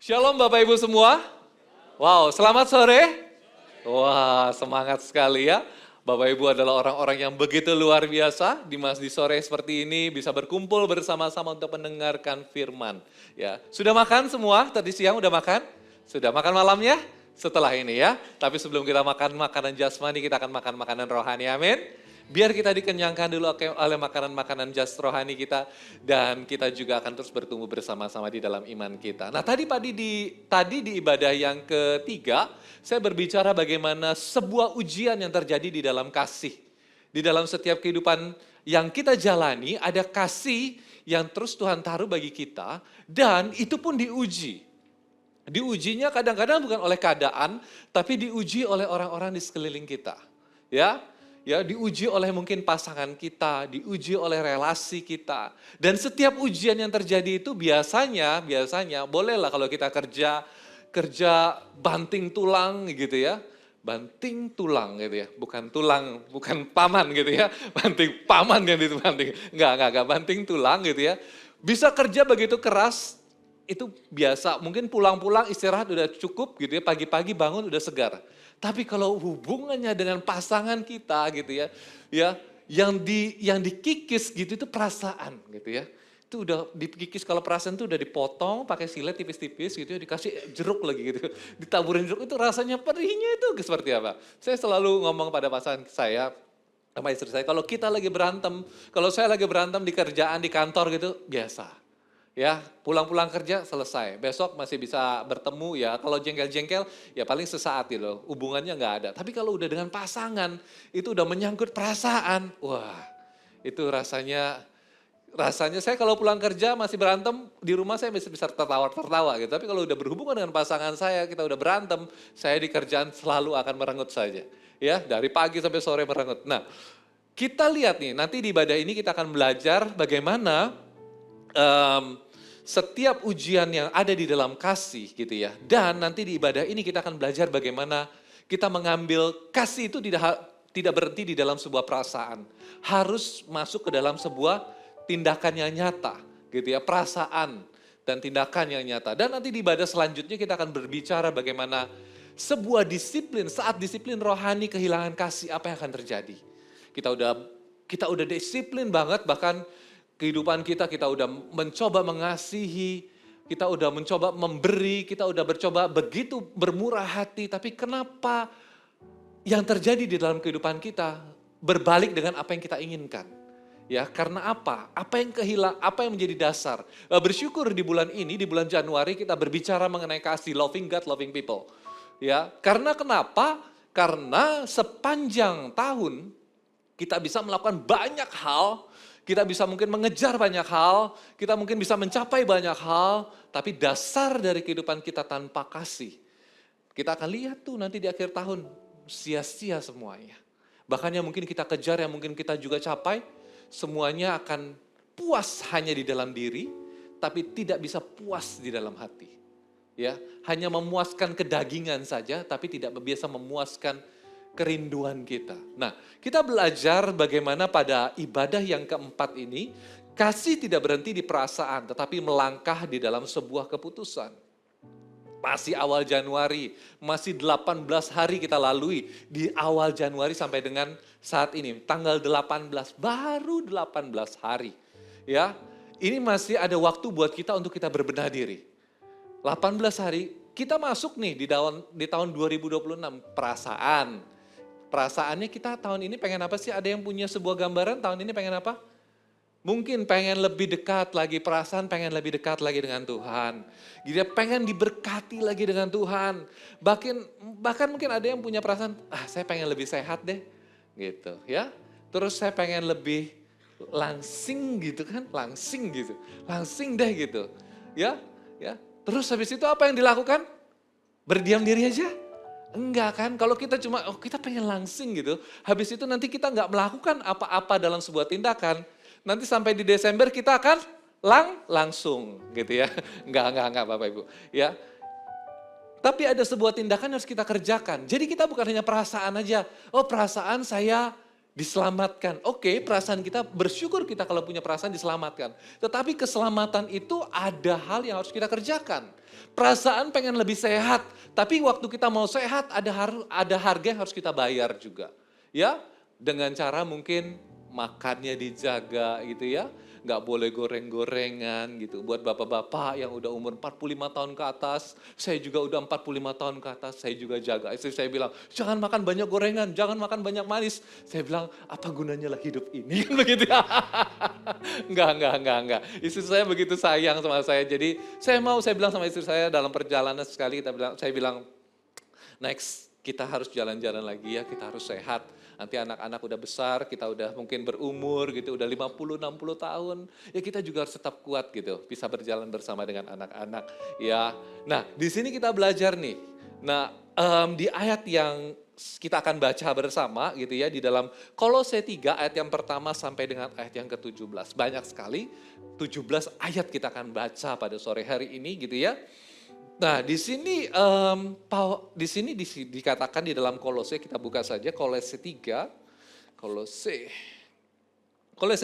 Shalom Bapak Ibu semua. Wow, selamat sore. Wah, semangat sekali ya. Bapak Ibu adalah orang-orang yang begitu luar biasa di sore seperti ini bisa berkumpul bersama-sama untuk mendengarkan firman. Ya, sudah makan semua? Tadi siang udah makan? Sudah makan malamnya? Setelah ini ya. Tapi sebelum kita makan makanan jasmani, kita akan makan makanan rohani. Amin. Biar kita dikenyangkan dulu oleh makanan-makanan jas rohani kita. Dan kita juga akan terus bertumbuh bersama-sama di dalam iman kita. Nah tadi di ibadah yang ketiga, saya berbicara bagaimana sebuah ujian yang terjadi di dalam kasih. Di dalam setiap kehidupan yang kita jalani, ada kasih yang terus Tuhan taruh bagi kita. Dan itu pun diuji. Diujinya kadang-kadang bukan oleh keadaan, tapi diuji oleh orang-orang di sekeliling kita. Ya, diuji oleh mungkin pasangan kita, diuji oleh relasi kita. Dan setiap ujian yang terjadi itu biasanya bolehlah kalau kita kerja banting tulang gitu ya. Banting tulang gitu ya, bukan paman gitu ya. Banting paman kan itu banting. Enggak, banting tulang gitu ya. Bisa kerja begitu keras, itu biasa. Mungkin pulang-pulang istirahat udah cukup gitu ya, pagi-pagi bangun udah segar. Tapi kalau hubungannya dengan pasangan kita gitu ya, yang dikikis gitu itu perasaan gitu ya. Itu udah dikikis, kalau perasaan itu udah dipotong pakai silet tipis-tipis gitu ya, dikasih jeruk lagi gitu. Ditaburin jeruk itu rasanya perihnya itu seperti apa? Saya selalu ngomong pada pasangan saya sama istri saya, kalau kita lagi berantem, kalau saya lagi berantem di kerjaan, di kantor gitu, biasa. Ya, pulang-pulang kerja selesai. Besok masih bisa bertemu ya. Kalau jengkel-jengkel ya paling sesaat gitu. Hubungannya nggak ada. Tapi kalau udah dengan pasangan, itu udah menyangkut perasaan. Wah, itu rasanya saya kalau pulang kerja masih berantem, di rumah saya masih bisa tertawa gitu. Tapi kalau udah berhubungan dengan pasangan saya, kita udah berantem, saya di kerjaan selalu akan merengut saja. Ya, dari pagi sampai sore merengut. Nah, kita lihat nih, nanti di ibadah ini kita akan belajar bagaimana setiap ujian yang ada di dalam kasih gitu ya. Dan nanti di ibadah ini kita akan belajar bagaimana kita mengambil kasih itu tidak berhenti di dalam sebuah perasaan. Harus masuk ke dalam sebuah tindakan yang nyata gitu ya. Perasaan dan tindakan yang nyata. Dan nanti di ibadah selanjutnya kita akan berbicara bagaimana sebuah disiplin, saat disiplin rohani kehilangan kasih, apa yang akan terjadi. Kita udah disiplin banget, bahkan kehidupan kita udah mencoba mengasihi, kita udah mencoba memberi, kita udah mencoba begitu bermurah hati, tapi kenapa yang terjadi di dalam kehidupan kita berbalik dengan apa yang kita inginkan? Ya, karena apa? Apa yang menjadi dasar? Bersyukur di bulan ini, di bulan Januari kita berbicara mengenai kasih, loving God, loving people. Ya, karena kenapa? Karena sepanjang tahun kita bisa melakukan banyak hal. Kita bisa mungkin mengejar banyak hal, kita mungkin bisa mencapai banyak hal, tapi dasar dari kehidupan kita tanpa kasih. Kita akan lihat tuh nanti di akhir tahun, sia-sia semuanya. Bahkan yang mungkin kita kejar, yang mungkin kita juga capai, semuanya akan puas hanya di dalam diri, tapi tidak bisa puas di dalam hati. Ya, hanya memuaskan kedagingan saja, tapi tidak biasa memuaskan kerinduan kita. Nah, kita belajar bagaimana pada ibadah yang keempat ini, kasih tidak berhenti di perasaan, tetapi melangkah di dalam sebuah keputusan. Masih awal Januari, masih 18 hari kita lalui di awal Januari sampai dengan saat ini. Tanggal 18, baru 18 hari. Ya, ini masih ada waktu buat kita untuk kita berbenah diri. 18 hari, kita masuk nih di tahun 2026, perasaan. Perasaannya kita tahun ini pengen apa sih? Ada yang punya sebuah gambaran tahun ini pengen apa? Mungkin pengen lebih dekat lagi, perasaan pengen lebih dekat lagi dengan Tuhan. Dia pengen diberkati lagi dengan Tuhan. Bahkan mungkin ada yang punya perasaan, saya pengen lebih sehat deh. Gitu ya. Terus saya pengen lebih langsing gitu kan, langsing deh gitu. Ya. Terus habis itu apa yang dilakukan? Berdiam diri aja. Enggak kan, kalau kita cuma, kita pengen langsing gitu. Habis itu nanti kita nggak melakukan apa-apa dalam sebuah tindakan. Nanti sampai di Desember kita akan langsung gitu ya. Enggak Bapak Ibu. Ya. Tapi ada sebuah tindakan yang harus kita kerjakan. Jadi kita bukan hanya perasaan aja. Perasaan saya Diselamatkan. Oke, perasaan kita bersyukur kita kalau punya perasaan diselamatkan. Tetapi keselamatan itu ada hal yang harus kita kerjakan. Perasaan pengen lebih sehat, tapi waktu kita mau sehat ada harga yang harus kita bayar juga. Ya, dengan cara mungkin makannya dijaga gitu ya. Nggak boleh goreng-gorengan gitu. Buat bapak-bapak yang udah umur 45 tahun ke atas, saya juga udah 45 tahun ke atas, saya juga jaga. Istri saya bilang, jangan makan banyak gorengan, jangan makan banyak manis. Saya bilang, apa gunanya lah hidup ini? Kan begitu ya. Enggak. Istri saya begitu sayang sama saya. Jadi saya bilang sama istri saya dalam perjalanan sekali, saya bilang, next, kita harus jalan-jalan lagi ya, kita harus sehat. Nanti anak-anak udah besar, kita udah mungkin berumur gitu, udah 50-60 tahun. Ya kita juga harus tetap kuat gitu, bisa berjalan bersama dengan anak-anak. Ya, nah di sini kita belajar nih. Nah di ayat yang kita akan baca bersama gitu ya, di dalam Kolose 3 ayat yang pertama sampai dengan ayat yang ke-17. Banyak sekali, 17 ayat kita akan baca pada sore hari ini gitu ya. Nah, dikatakan di dalam Kolose, kita buka saja Kolose 3. Kolose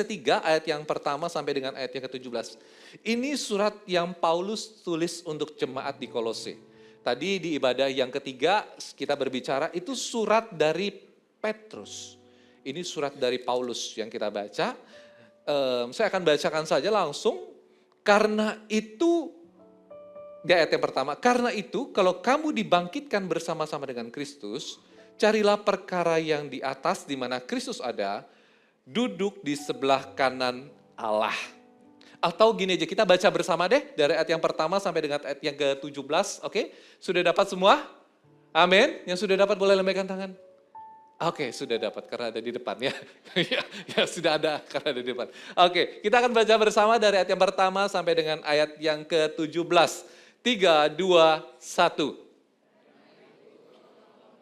3 ayat yang pertama sampai dengan ayat yang ke-17. Ini surat yang Paulus tulis untuk jemaat di Kolose. Tadi di ibadah yang ketiga kita berbicara itu surat dari Petrus. Ini surat dari Paulus yang kita baca. Saya akan bacakan saja langsung. Karena itu di ayat yang pertama, karena itu kalau kamu dibangkitkan bersama-sama dengan Kristus, carilah perkara yang di atas di mana Kristus ada, duduk di sebelah kanan Allah. Atau gini aja, kita baca bersama deh dari ayat yang pertama sampai dengan ayat yang ke-17, oke? Sudah dapat semua? Amin. Yang sudah dapat boleh lambaikan tangan. Oke, sudah dapat karena ada di depan ya. Ya, sudah ada karena ada di depan. Oke, kita akan baca bersama dari ayat yang pertama sampai dengan ayat yang ke-17. 3, 2, 1.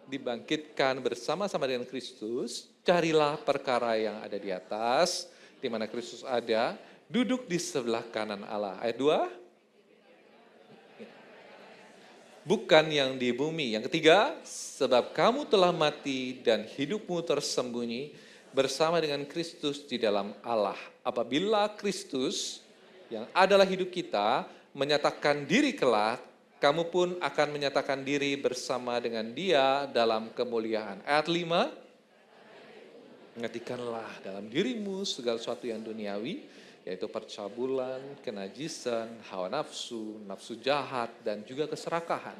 Dibangkitkan bersama-sama dengan Kristus, carilah perkara yang ada di atas, di mana Kristus ada, duduk di sebelah kanan Allah. Ayat 2. Bukan yang di bumi. Yang ketiga, sebab kamu telah mati dan hidupmu tersembunyi bersama dengan Kristus di dalam Allah. Apabila Kristus yang adalah hidup kita menyatakan diri kelak, kamu pun akan menyatakan diri bersama dengan Dia dalam kemuliaan. Ayat 5, menghentikanlah dalam dirimu segala sesuatu yang duniawi, yaitu percabulan, kenajisan, hawa nafsu, nafsu jahat, dan juga keserakahan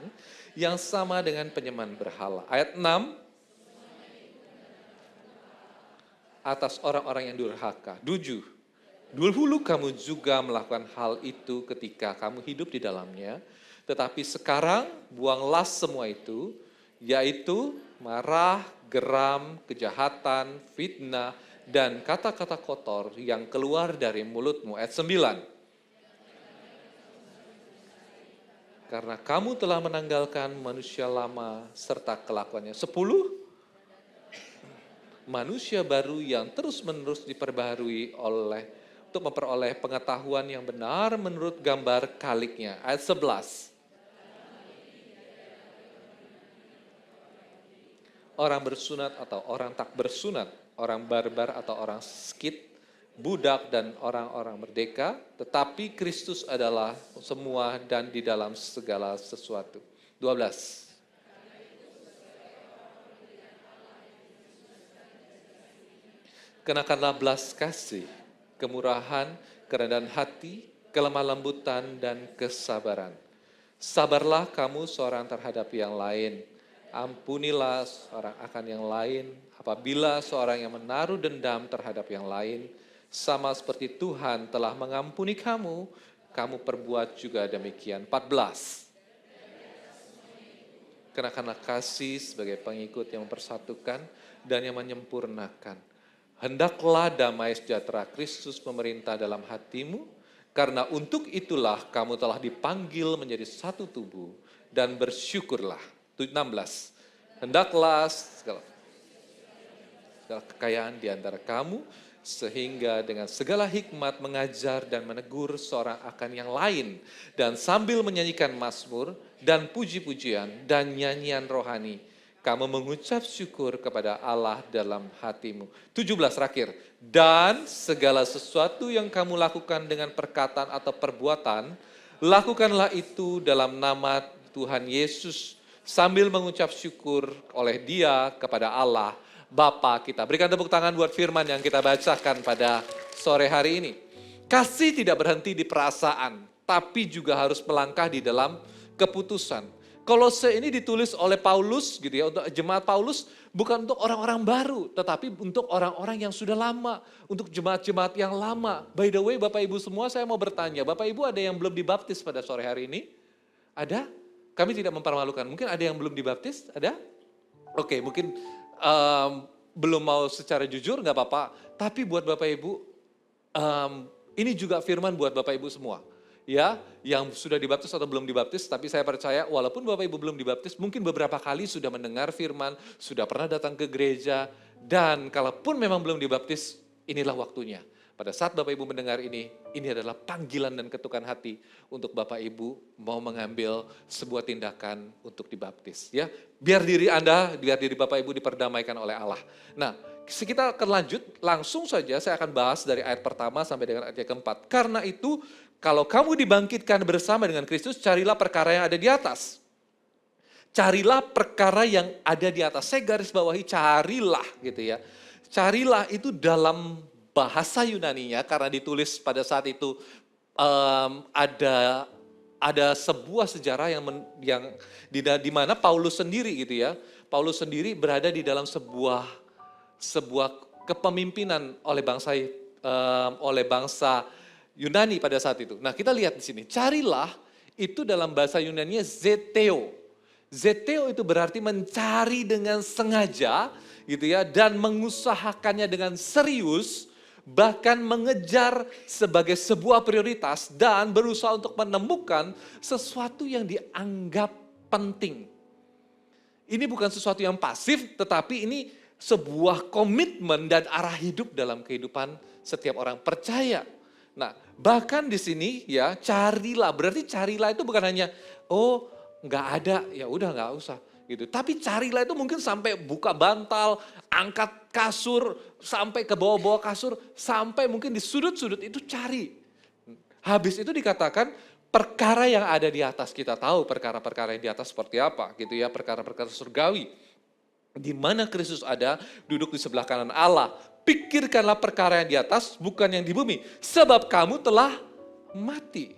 yang sama dengan penyembahan berhala. Ayat 6, atas orang-orang yang durhaka. 7, dulu kamu juga melakukan hal itu ketika kamu hidup di dalamnya, tetapi sekarang buanglah semua itu, yaitu marah, geram, kejahatan, fitnah, dan kata-kata kotor yang keluar dari mulutmu. Ayat 9. Karena kamu telah menanggalkan manusia lama serta kelakuannya. 10. Manusia baru yang terus-menerus diperbaharui untuk memperoleh pengetahuan yang benar menurut gambar kaliknya. Ayat 11. Orang bersunat atau orang tak bersunat, orang barbar atau orang skit, budak dan orang-orang merdeka, tetapi Kristus adalah semua dan di dalam segala sesuatu. 12. Kenakanlah belas kasih, kemurahan, kerendahan hati, kelemah lembutan, dan kesabaran. Sabarlah kamu seorang terhadap yang lain. Ampunilah seorang akan yang lain. Apabila seorang yang menaruh dendam terhadap yang lain, sama seperti Tuhan telah mengampuni kamu, kamu perbuat juga demikian. 14. Kenakanlah kasih sebagai pengikut yang mempersatukan dan yang menyempurnakan. Hendaklah damai sejahtera Kristus memerintah dalam hatimu, karena untuk itulah kamu telah dipanggil menjadi satu tubuh, dan bersyukurlah. 16. Hendaklah segala kekayaan di antara kamu, sehingga dengan segala hikmat mengajar dan menegur seorang akan yang lain, dan sambil menyanyikan mazmur dan puji-pujian dan nyanyian rohani, kamu mengucap syukur kepada Allah dalam hatimu. 17 terakhir. Dan segala sesuatu yang kamu lakukan dengan perkataan atau perbuatan, lakukanlah itu dalam nama Tuhan Yesus sambil mengucap syukur oleh Dia kepada Allah Bapa kita. Berikan tepuk tangan buat firman yang kita bacakan pada sore hari ini. Kasih tidak berhenti di perasaan, tapi juga harus melangkah di dalam keputusan. Kolose ini ditulis oleh Paulus gitu ya, untuk jemaat Paulus bukan untuk orang-orang baru, tetapi untuk orang-orang yang sudah lama, untuk jemaat-jemaat yang lama. By the way, Bapak Ibu semua, saya mau bertanya, Bapak Ibu ada yang belum dibaptis pada sore hari ini? Ada? Kami tidak mempermalukan. Mungkin ada yang belum dibaptis? Ada? Oke, mungkin belum mau secara jujur, nggak apa-apa. Tapi buat Bapak Ibu, ini juga firman buat Bapak Ibu semua. Ya, yang sudah dibaptis atau belum dibaptis, tapi saya percaya walaupun Bapak Ibu belum dibaptis, mungkin beberapa kali sudah mendengar firman, sudah pernah datang ke gereja, dan kalaupun memang belum dibaptis, inilah waktunya. Pada saat Bapak Ibu mendengar ini adalah panggilan dan ketukan hati untuk Bapak Ibu mau mengambil sebuah tindakan untuk dibaptis. Ya, biar diri Anda, biar diri Bapak Ibu diperdamaikan oleh Allah. Nah, kita akan lanjut, langsung saja saya akan bahas dari ayat pertama sampai dengan ayat yang keempat. Karena itu, kalau kamu dibangkitkan bersama dengan Kristus, carilah perkara yang ada di atas. Carilah perkara yang ada di atas. Saya garis bawahi carilah gitu ya. Carilah itu dalam bahasa Yunaninya, karena ditulis pada saat itu ada sebuah sejarah yang di mana Paulus sendiri gitu ya. Paulus sendiri berada di dalam sebuah kepemimpinan oleh bangsa Yunani pada saat itu. Nah, kita lihat di sini. Carilah itu dalam bahasa Yunaninya zeteo. Zeteo itu berarti mencari dengan sengaja gitu ya, dan mengusahakannya dengan serius, bahkan mengejar sebagai sebuah prioritas dan berusaha untuk menemukan sesuatu yang dianggap penting. Ini bukan sesuatu yang pasif, tetapi ini sebuah komitmen dan arah hidup dalam kehidupan setiap orang percaya. Nah, bahkan di sini ya, carilah, berarti carilah itu bukan hanya nggak ada, ya udah nggak usah gitu. Tapi carilah itu mungkin sampai buka bantal, angkat kasur, sampai ke bawah-bawah kasur, sampai mungkin di sudut-sudut itu cari. Habis itu dikatakan perkara yang ada di atas, kita tahu perkara-perkara yang di atas seperti apa gitu ya, perkara-perkara surgawi. Di mana Kristus ada, duduk di sebelah kanan Allah. Pikirkanlah perkara yang di atas, bukan yang di bumi. Sebab kamu telah mati.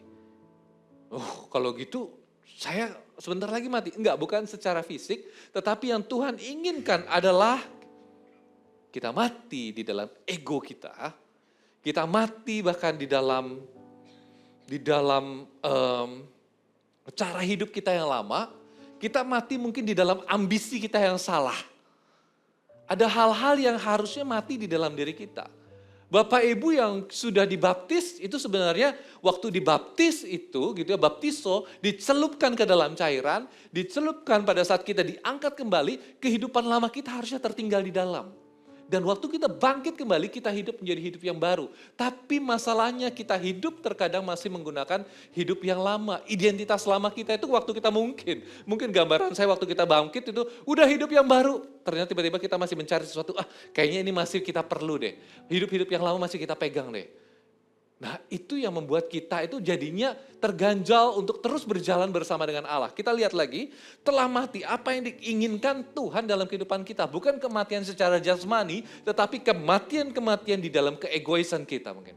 Kalau gitu saya sebentar lagi mati. Enggak, bukan secara fisik. Tetapi yang Tuhan inginkan adalah kita mati di dalam ego kita. Kita mati bahkan di dalam cara hidup kita yang lama. Kita mati mungkin di dalam ambisi kita yang salah. Ada hal-hal yang harusnya mati di dalam diri kita. Bapak Ibu yang sudah dibaptis itu sebenarnya waktu dibaptis itu gitu ya, baptiso dicelupkan ke dalam cairan, dicelupkan pada saat kita diangkat kembali, kehidupan lama kita harusnya tertinggal di dalam. Dan waktu kita bangkit kembali, kita hidup menjadi hidup yang baru. Tapi masalahnya kita hidup terkadang masih menggunakan hidup yang lama. Identitas lama kita itu waktu kita mungkin gambaran saya waktu kita bangkit itu udah hidup yang baru. Ternyata tiba-tiba kita masih mencari sesuatu, kayaknya ini masih kita perlu deh. Hidup-hidup yang lama masih kita pegang deh. Nah, itu yang membuat kita itu jadinya terganjal untuk terus berjalan bersama dengan Allah. Kita lihat lagi, telah mati, apa yang diinginkan Tuhan dalam kehidupan kita. Bukan kematian secara jasmani, tetapi kematian-kematian di dalam keegoisan kita mungkin.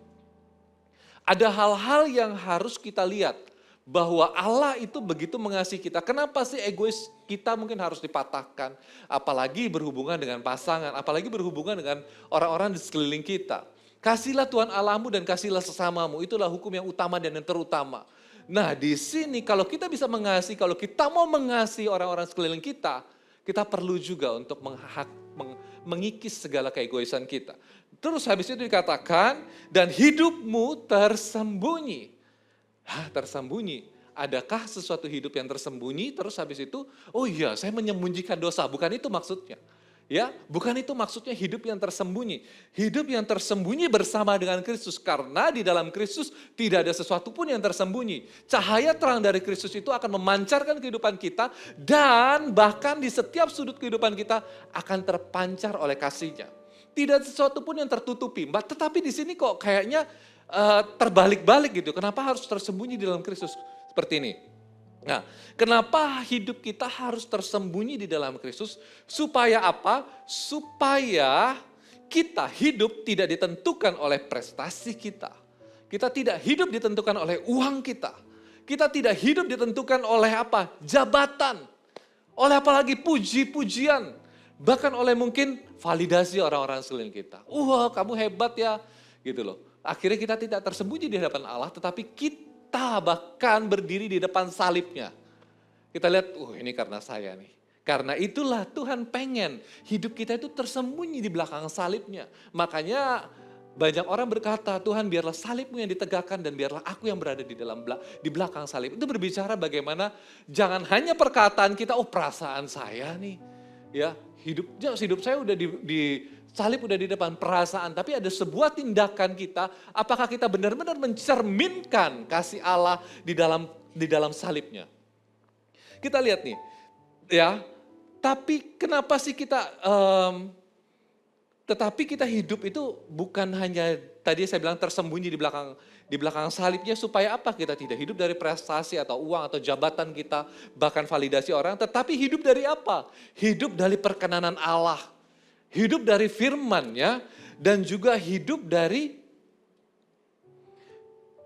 Ada hal-hal yang harus kita lihat, bahwa Allah itu begitu mengasihi kita. Kenapa sih egois kita mungkin harus dipatahkan? Apalagi berhubungan dengan pasangan, apalagi berhubungan dengan orang-orang di sekeliling kita. Kasihlah Tuhan Allahmu dan kasihlah sesamamu. Itulah hukum yang utama dan yang terutama. Nah, di sini kalau kita bisa mengasihi, kalau kita mau mengasihi orang-orang sekeliling kita, kita perlu juga untuk mengikis segala keegoisan kita. Terus habis itu dikatakan, dan hidupmu tersembunyi. Tersembunyi. Adakah sesuatu hidup yang tersembunyi, terus habis itu, saya menyembunyikan dosa. Bukan itu maksudnya. Ya, bukan itu maksudnya hidup yang tersembunyi. Hidup yang tersembunyi bersama dengan Kristus. Karena di dalam Kristus tidak ada sesuatu pun yang tersembunyi. Cahaya terang dari Kristus itu akan memancarkan kehidupan kita. Dan bahkan di setiap sudut kehidupan kita akan terpancar oleh kasih-Nya. Tidak ada sesuatu pun yang tertutupi. Tetapi di sini kok kayaknya terbalik-balik gitu. Kenapa harus tersembunyi di dalam Kristus? Seperti ini. Nah, kenapa hidup kita harus tersembunyi di dalam Kristus? Supaya apa? Supaya kita hidup tidak ditentukan oleh prestasi kita. Kita tidak hidup ditentukan oleh uang kita. Kita tidak hidup ditentukan oleh apa? Jabatan. Oleh apalagi puji-pujian. Bahkan oleh mungkin validasi orang-orang sekeliling kita. Wah, kamu hebat ya. Gitu loh. Akhirnya kita tidak tersembunyi di hadapan Allah, tetapi kita bahkan berdiri di depan salibnya. Kita lihat, ini karena saya nih. Karena itulah Tuhan pengen hidup kita itu tersembunyi di belakang salibnya. Makanya banyak orang berkata, Tuhan biarlah salibmu yang ditegakkan dan biarlah aku yang berada di belakang salib. Itu berbicara bagaimana jangan hanya perkataan kita, perasaan saya nih. Ya, hidup saya udah di salib udah di depan perasaan, tapi ada sebuah tindakan kita, apakah kita benar-benar mencerminkan kasih Allah di dalam salibnya. Kita lihat nih, ya. Tapi kenapa sih tetapi kita hidup itu bukan hanya tadi saya bilang tersembunyi di belakang salibnya, supaya apa? Kita tidak hidup dari prestasi atau uang atau jabatan kita, bahkan validasi orang, tetapi hidup dari apa? Hidup dari perkenanan Allah. Hidup dari firman-Nya dan juga hidup dari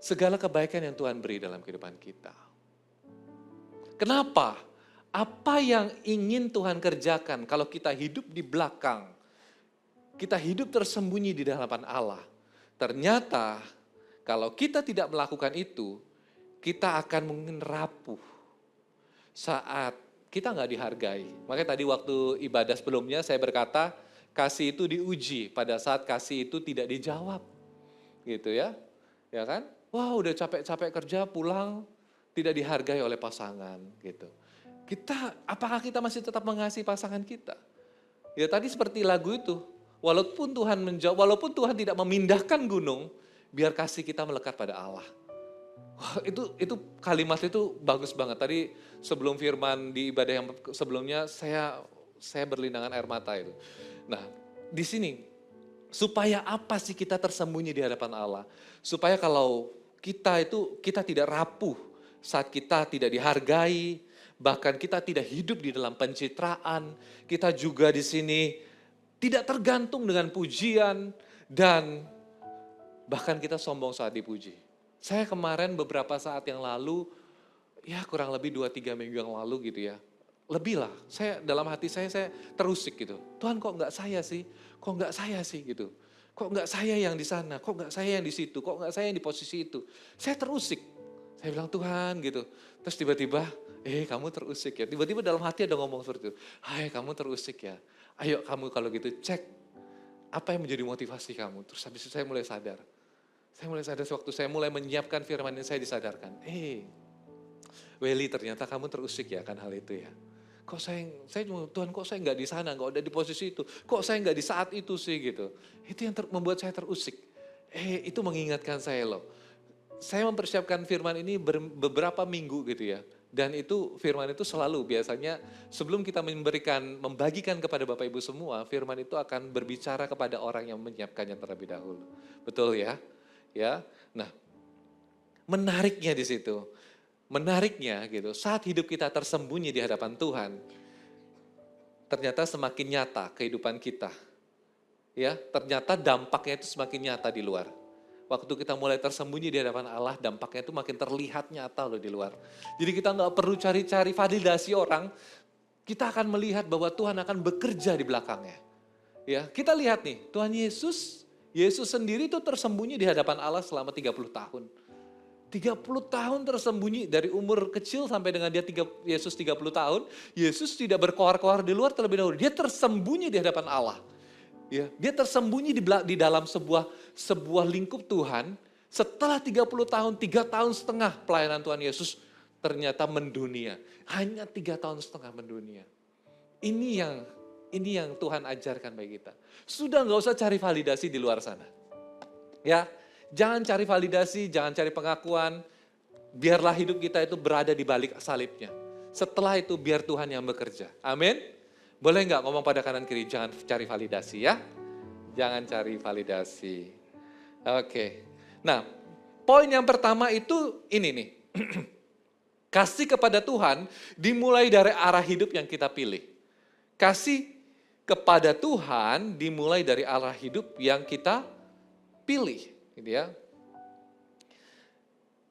segala kebaikan yang Tuhan beri dalam kehidupan kita. Kenapa? Apa yang ingin Tuhan kerjakan kalau kita hidup di belakang? Kita hidup tersembunyi di hadapan Allah. Ternyata kalau kita tidak melakukan itu, kita akan mungkin rapuh saat kita nggak dihargai. Makanya tadi waktu ibadah sebelumnya saya berkata, kasih itu diuji pada saat kasih itu tidak dijawab. Gitu ya. Ya kan? Wah, udah capek-capek kerja pulang tidak dihargai oleh pasangan gitu. Apakah kita masih tetap mengasihi pasangan kita? Ya tadi seperti lagu itu. Walaupun Tuhan menjawab, walaupun Tuhan tidak memindahkan gunung, biar kasih kita melekat pada Allah. Wah, itu kalimat itu bagus banget. Tadi sebelum firman di ibadah yang sebelumnya saya berlinangan air mata itu. Nah, di sini supaya apa sih kita tersembunyi di hadapan Allah? Supaya kalau kita tidak rapuh saat kita tidak dihargai, bahkan kita tidak hidup di dalam pencitraan, kita juga di sini tidak tergantung dengan pujian dan bahkan kita sombong saat dipuji. Saya kemarin beberapa saat yang lalu, ya kurang lebih 2-3 minggu yang lalu gitu ya. Lebih lah, dalam hati saya terusik gitu. Tuhan kok enggak saya sih? Kok enggak saya sih gitu? Kok enggak saya yang di sana? Kok enggak saya yang di situ? Kok enggak saya yang di posisi itu? Saya terusik. Saya bilang Tuhan gitu. Terus tiba-tiba, kamu terusik ya. Tiba-tiba dalam hati ada ngomong seperti itu. Hai kamu terusik ya. Ayo kamu kalau gitu cek apa yang menjadi motivasi kamu. Terus habis itu saya mulai sadar. Saya mulai sadar waktu saya mulai menyiapkan firman ini saya disadarkan. Welly ternyata kamu terusik ya kan hal itu ya. Kok saya Tuhan kok saya nggak di sana, nggak ada di posisi itu. Kok saya nggak di saat itu sih gitu. Itu yang membuat saya terusik. Itu mengingatkan saya loh. Saya mempersiapkan firman ini beberapa minggu gitu ya. Dan itu firman itu selalu biasanya sebelum kita membagikan kepada Bapak Ibu semua, firman itu akan berbicara kepada orang yang menyiapkannya terlebih dahulu. Betul ya? Ya. Nah, menariknya di situ. Menariknya gitu, saat hidup kita tersembunyi di hadapan Tuhan, ternyata semakin nyata kehidupan kita. Ya, ternyata dampaknya itu semakin nyata di luar. Waktu kita mulai tersembunyi di hadapan Allah, dampaknya itu makin terlihat nyata loh di luar. Jadi kita nggak perlu cari-cari validasi orang, kita akan melihat bahwa Tuhan akan bekerja di belakangnya. Ya, kita lihat nih, Tuhan Yesus sendiri itu tersembunyi di hadapan Allah selama 30 tahun. 30 tahun tersembunyi dari umur kecil sampai dengan Yesus 30 tahun, Yesus tidak berkoar-koar di luar terlebih dahulu. Dia tersembunyi di hadapan Allah. Ya, dia tersembunyi di dalam sebuah lingkup Tuhan. Setelah 30 tahun, 3 tahun setengah pelayanan Tuhan Yesus ternyata mendunia. Hanya 3 tahun setengah mendunia. Ini yang Ini yang Tuhan ajarkan bagi kita. Sudah nggak usah cari validasi di luar sana. Ya, jangan cari validasi, jangan cari pengakuan. Biarlah hidup kita itu berada di balik salibnya. Setelah itu biar Tuhan yang bekerja. Amin. Boleh nggak ngomong pada kanan kiri, jangan cari validasi ya. Jangan cari validasi. Oke. Nah, poin yang pertama itu ini nih. Kasih kepada Tuhan dimulai dari arah hidup yang kita pilih. Kasih kepada Tuhan dimulai dari arah hidup yang kita pilih, gitu ya.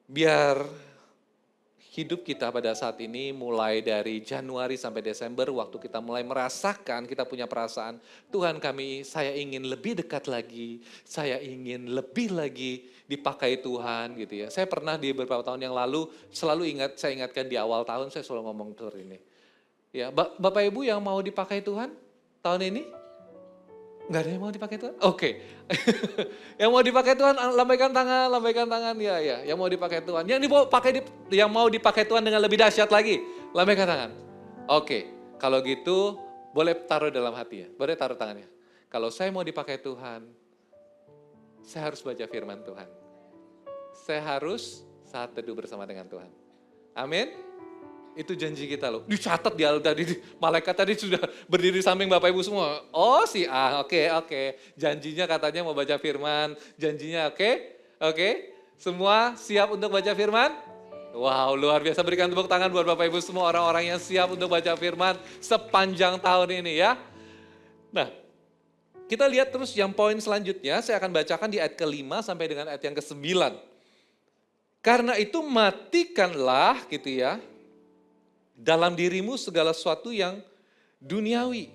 Biar hidup kita pada saat ini mulai dari Januari sampai Desember, waktu kita mulai merasakan, kita punya perasaan, Tuhan saya ingin lebih dekat lagi, saya ingin lebih lagi dipakai Tuhan, gitu ya. Saya pernah di beberapa tahun yang lalu, saya ingatkan di awal tahun, saya selalu ngomong seperti ini. Ya, Bapak Ibu yang mau dipakai Tuhan tahun ini? Enggak ada yang mau dipakai Tuhan? Oke. Yang mau dipakai Tuhan, lambaikan tangan, ya. Yang mau dipakai Tuhan. Yang mau dipakai Tuhan dengan lebih dahsyat lagi, lambaikan tangan. Oke, kalau gitu boleh taruh dalam hati ya, boleh taruh tangannya. Kalau saya mau dipakai Tuhan, saya harus baca firman Tuhan. Saya harus saat teduh bersama dengan Tuhan. Amin. Itu janji kita loh. Dicatat tadi malaikat tadi sudah berdiri samping Bapak Ibu semua. Oh si A, oke. Janjinya katanya mau baca firman. Janjinya oke. Semua siap untuk baca firman? Wow, luar biasa. Berikan tepuk tangan buat Bapak Ibu semua orang-orang yang siap untuk baca firman sepanjang tahun ini ya. Nah, kita lihat terus yang poin selanjutnya. Saya akan bacakan di ayat ke-5 sampai dengan ayat yang ke-9. Karena itu matikanlah gitu ya, dalam dirimu segala sesuatu yang duniawi.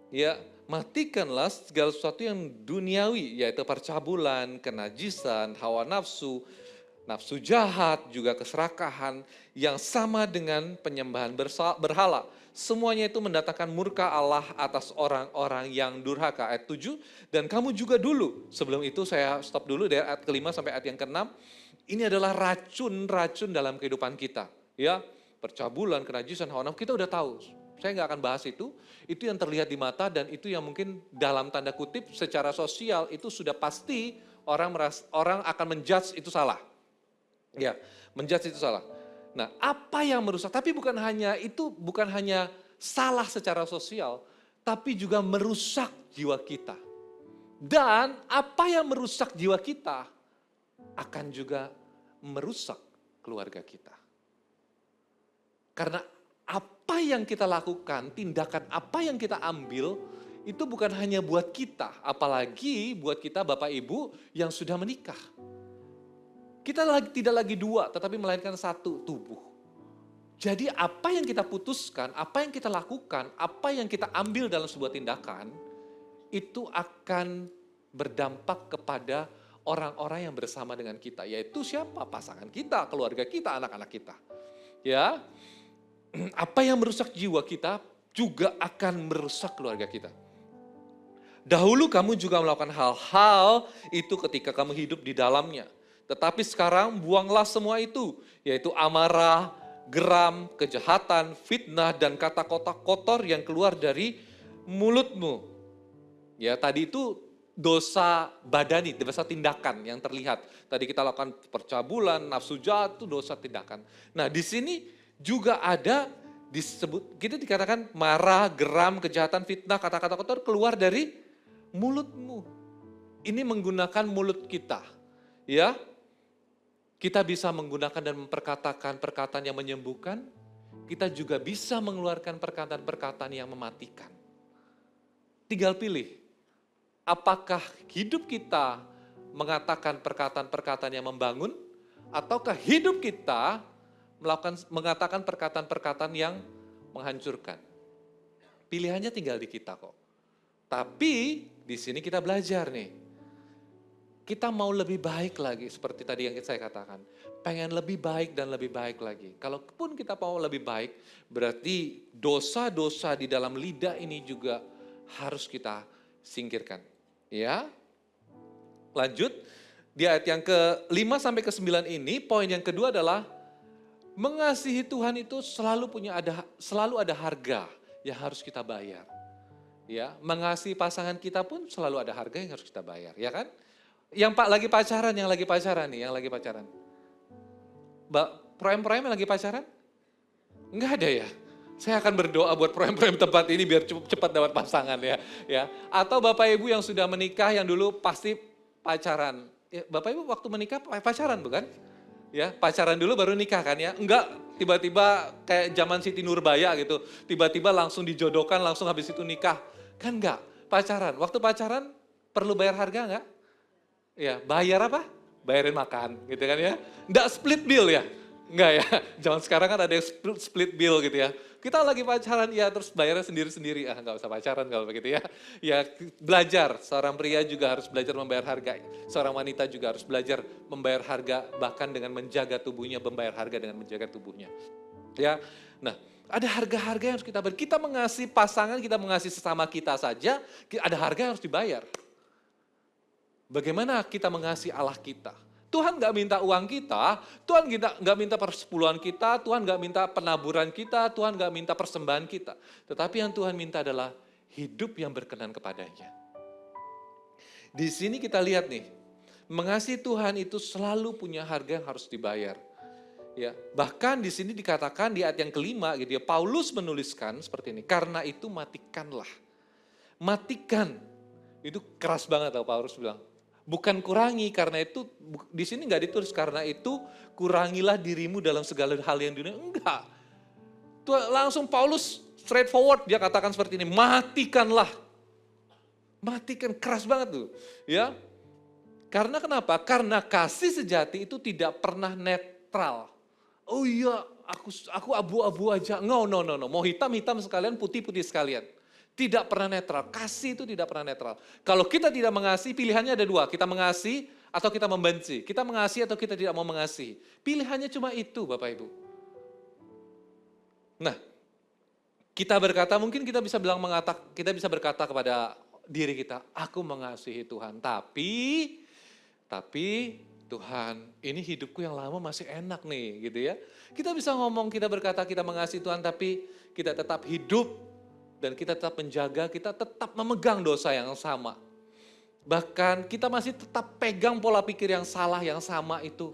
Ya, matikanlah segala sesuatu yang duniawi, yaitu percabulan, kenajisan, hawa nafsu, nafsu jahat, juga keserakahan yang sama dengan penyembahan berhala. Semuanya itu mendatangkan murka Allah atas orang-orang yang durhaka. Ayat 7, dan kamu juga dulu, sebelum itu saya stop dulu dari ayat ke-5 sampai ayat yang ke-6. Ini adalah racun-racun dalam kehidupan kita. Ya, percabulan, kenajisan, hawa nafsu, kita udah tahu. Saya nggak akan bahas itu yang terlihat di mata dan itu yang mungkin dalam tanda kutip secara sosial itu sudah pasti orang akan menjudge itu salah. Ya, menjudge itu salah. Nah, apa yang merusak? Tapi bukan hanya salah secara sosial, tapi juga merusak jiwa kita. Dan apa yang merusak jiwa kita akan juga merusak keluarga kita. Karena apa yang kita lakukan, tindakan apa yang kita ambil, itu bukan hanya buat kita, apalagi buat kita Bapak Ibu yang sudah menikah. Kita tidak lagi dua, tetapi melainkan satu tubuh. Jadi apa yang kita putuskan, apa yang kita lakukan, apa yang kita ambil dalam sebuah tindakan, itu akan berdampak kepada orang-orang yang bersama dengan kita. Yaitu siapa? Pasangan kita, keluarga kita, anak-anak kita. Ya, apa yang merusak jiwa kita juga akan merusak keluarga kita. Dahulu kamu juga melakukan hal-hal itu ketika kamu hidup di dalamnya. Tetapi sekarang buanglah semua itu, yaitu amarah, geram, kejahatan, fitnah, dan kata-kata kotor yang keluar dari mulutmu. Ya, tadi itu dosa badani, dosa tindakan yang terlihat. Tadi kita lakukan percabulan, nafsu jahat, itu dosa tindakan. Nah, di sini juga ada kita dikatakan marah, geram, kejahatan, fitnah, kata-kata kotor keluar dari mulutmu. Ini menggunakan mulut kita. Ya. Kita bisa menggunakan dan memperkatakan perkataan yang menyembuhkan. Kita juga bisa mengeluarkan perkataan-perkataan yang mematikan. Tinggal pilih. Apakah hidup kita mengatakan perkataan-perkataan yang membangun ataukah hidup kita mengatakan perkataan-perkataan yang menghancurkan. Pilihannya tinggal di kita kok. Tapi di sini kita belajar nih. Kita mau lebih baik lagi seperti tadi yang saya katakan. Pengen lebih baik dan lebih baik lagi. Kalaupun kita mau lebih baik, berarti dosa-dosa di dalam lidah ini juga harus kita singkirkan. Ya. Lanjut, di ayat yang ke-5 sampai ke-9 ini, poin yang kedua adalah mengasihi Tuhan itu selalu ada harga yang harus kita bayar. Ya, mengasihi pasangan kita pun selalu ada harga yang harus kita bayar, ya kan? Yang lagi pacaran, yang lagi pacaran nih, yang lagi pacaran. Proem-proem yang lagi pacaran? Enggak ada ya. Saya akan berdoa buat proem-proem tempat ini biar cepat dapat pasangan ya. Ya. Atau Bapak Ibu yang sudah menikah yang dulu pasti pacaran. Ya, Bapak Ibu waktu menikah pacaran bukan? Ya, pacaran dulu baru nikah kan ya. Enggak tiba-tiba kayak zaman Siti Nurbaya gitu. Tiba-tiba langsung dijodohkan, langsung habis itu nikah. Kan enggak, pacaran. Waktu pacaran perlu bayar harga enggak? Ya, bayar apa? Bayarin makan gitu kan ya. Enggak split bill ya. Enggak ya, zaman sekarang kan ada yang split bill gitu ya. Kita lagi pacaran, ya terus bayarnya sendiri-sendiri. Enggak usah pacaran kalau begitu ya. Ya belajar, seorang pria juga harus belajar membayar harga. Seorang wanita juga harus belajar membayar harga, bahkan dengan menjaga tubuhnya, membayar harga dengan menjaga tubuhnya. Ya, nah ada harga-harga yang harus kita bayar. Kita mengasihi pasangan, kita mengasihi sesama kita saja, ada harga yang harus dibayar. Bagaimana kita mengasihi Allah kita? Tuhan gak minta uang kita, Tuhan gak minta persepuluhan kita, Tuhan gak minta penaburan kita, Tuhan gak minta persembahan kita. Tetapi yang Tuhan minta adalah hidup yang berkenan kepadanya. Di sini kita lihat nih, mengasihi Tuhan itu selalu punya harga yang harus dibayar. Ya, bahkan di sini dikatakan di ayat yang kelima gitu ya, Paulus menuliskan seperti ini, karena itu matikanlah. Matikan, itu keras banget tau Paulus bilang. Bukan kurangi, karena itu di sini nggak ditulis karena itu kurangilah dirimu dalam segala hal yang dunia. Enggak. Langsung Paulus straightforward dia katakan seperti ini, matikanlah. Matikan, keras banget tuh. Ya. Karena kenapa? Karena kasih sejati itu tidak pernah netral. Oh iya, aku abu-abu aja. No. Mau hitam-hitam sekalian, putih-putih sekalian. Tidak pernah netral, kasih itu tidak pernah netral. Kalau kita tidak mengasihi, pilihannya ada dua, kita mengasihi atau kita membenci. Kita mengasihi atau kita tidak mau mengasihi. Pilihannya cuma itu Bapak Ibu. Nah, kita berkata, mungkin kita bisa berkata kepada diri kita, aku mengasihi Tuhan, tapi Tuhan, ini hidupku yang lama masih enak nih, gitu ya. Kita bisa ngomong, kita berkata kita mengasihi Tuhan, tapi kita tetap hidup dan kita tetap menjaga, kita tetap memegang dosa yang sama. Bahkan kita masih tetap pegang pola pikir yang salah, yang sama itu.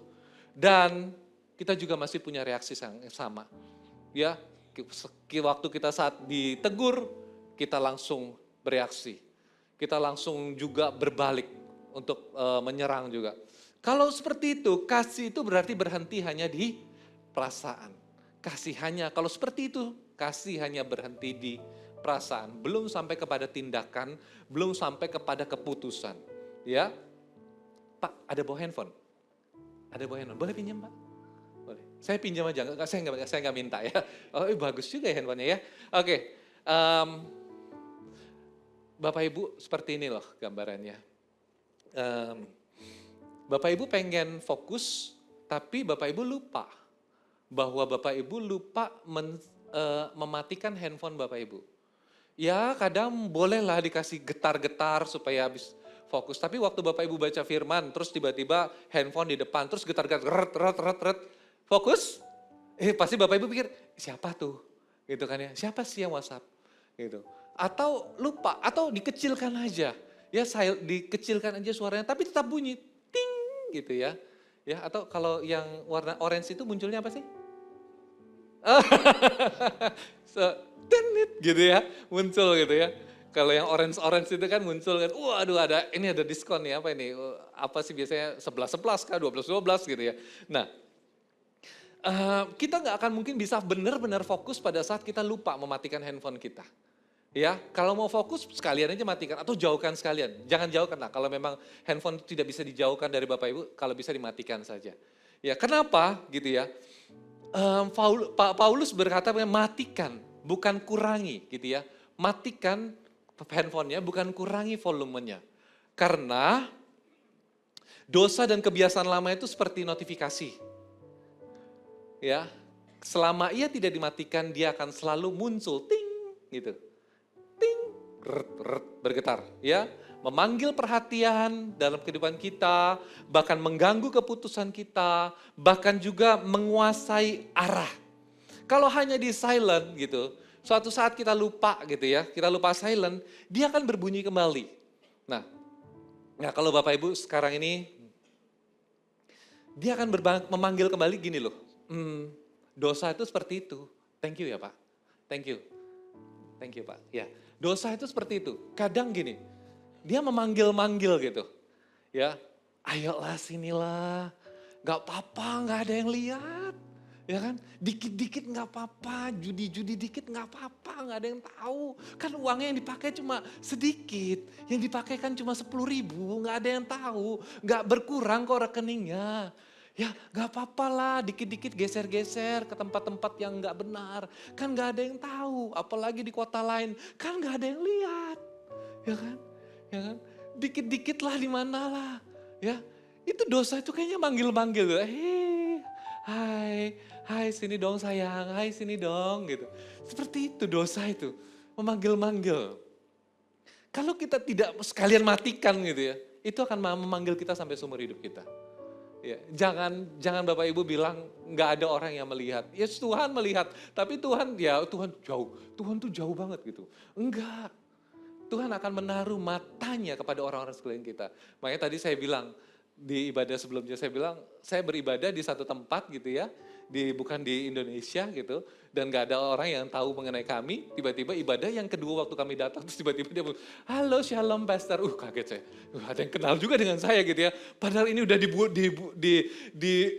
Dan kita juga masih punya reaksi yang sama. Ya, waktu kita saat ditegur, kita langsung bereaksi. Kita langsung juga berbalik untuk menyerang juga. Kalau seperti itu, kasih itu berarti berhenti hanya di perasaan. Kalau seperti itu, kasih hanya berhenti di perasaan, belum sampai kepada tindakan, belum sampai kepada keputusan. Ya, Pak, ada bawa handphone? Ada bawa handphone, boleh pinjam Pak? Boleh. Saya pinjam aja, saya nggak minta ya. Oh, bagus juga ya handphonenya ya. Oke, Bapak Ibu seperti ini loh gambarannya. Bapak Ibu pengen fokus, tapi Bapak Ibu lupa bahwa Bapak Ibu lupa mematikan handphone Bapak Ibu. Ya kadang bolehlah dikasih getar-getar supaya habis fokus. Tapi waktu Bapak Ibu baca firman, terus tiba-tiba handphone di depan, terus getar-getar, ret, fokus. Pasti Bapak Ibu pikir, siapa tuh? Gitu kan ya, siapa sih yang WhatsApp? Gitu. Atau lupa, atau dikecilkan aja. Ya dikecilkan aja suaranya, tapi tetap bunyi, ting gitu ya. Ya, atau kalau yang warna orange itu munculnya apa sih? Tenit gitu ya, muncul gitu ya. Kalau yang orange itu kan muncul kan, waduh ini ada diskon nih, apa ini? Apa sih biasanya 11 kah, 12 gitu ya. Nah, kita nggak akan mungkin bisa benar-benar fokus pada saat kita lupa mematikan handphone kita. Ya, kalau mau fokus sekalian aja matikan atau jauhkan sekalian. Jangan jauhkan lah, kalau memang handphone tidak bisa dijauhkan dari Bapak Ibu, kalau bisa dimatikan saja. Ya, kenapa gitu ya? Paulus berkata matikan, bukan kurangi gitu ya. Matikan handphonenya, bukan kurangi volumenya. Karena dosa dan kebiasaan lama itu seperti notifikasi. Ya, selama ia tidak dimatikan, dia akan selalu muncul, ting gitu. Ting, bergetar ya. Memanggil perhatian dalam kehidupan kita, bahkan mengganggu keputusan kita, bahkan juga menguasai arah. Kalau hanya di silent gitu, suatu saat kita lupa gitu ya, kita lupa silent, dia akan berbunyi kembali. Nah kalau Bapak Ibu sekarang ini, dia akan memanggil kembali gini loh, dosa itu seperti itu. Thank you ya Pak, thank you Pak. Ya, dosa itu seperti itu. Kadang gini, dia memanggil-manggil gitu, ya, ayolah sinilah, gak apa-apa, gak ada yang lihat. Ya kan, dikit-dikit nggak apa-apa, judi-judi dikit nggak apa-apa, nggak ada yang tahu. Kan uangnya yang dipakai cuma sedikit, yang dipakai kan cuma 10.000, nggak ada yang tahu, nggak berkurang kok rekeningnya. Ya nggak apa-apa lah, dikit-dikit geser-geser ke tempat-tempat yang nggak benar, kan nggak ada yang tahu. Apalagi di kota lain, kan nggak ada yang lihat, ya kan? Ya kan? Dikit-dikit lah di mana lah, ya. Itu dosa itu kayaknya manggil-manggil, hai sini dong sayang, hai sini dong gitu. Seperti itu dosa itu, memanggil-manggil. Kalau kita tidak sekalian matikan gitu ya, itu akan memanggil kita sampai seumur hidup kita. Ya, jangan Bapak Ibu bilang nggak ada orang yang melihat. Ya Tuhan melihat, tapi Tuhan jauh, Tuhan tuh jauh banget gitu. Enggak, Tuhan akan menaruh matanya kepada orang-orang sekeliling kita. Makanya tadi saya bilang, di ibadah sebelumnya saya bilang, saya beribadah di satu tempat gitu ya, bukan di Indonesia gitu, dan gak ada orang yang tahu mengenai kami. Tiba-tiba ibadah yang kedua waktu kami datang, terus tiba-tiba dia bilang, halo shalom pastor, kaget saya, ada yang kenal juga dengan saya gitu ya, padahal ini udah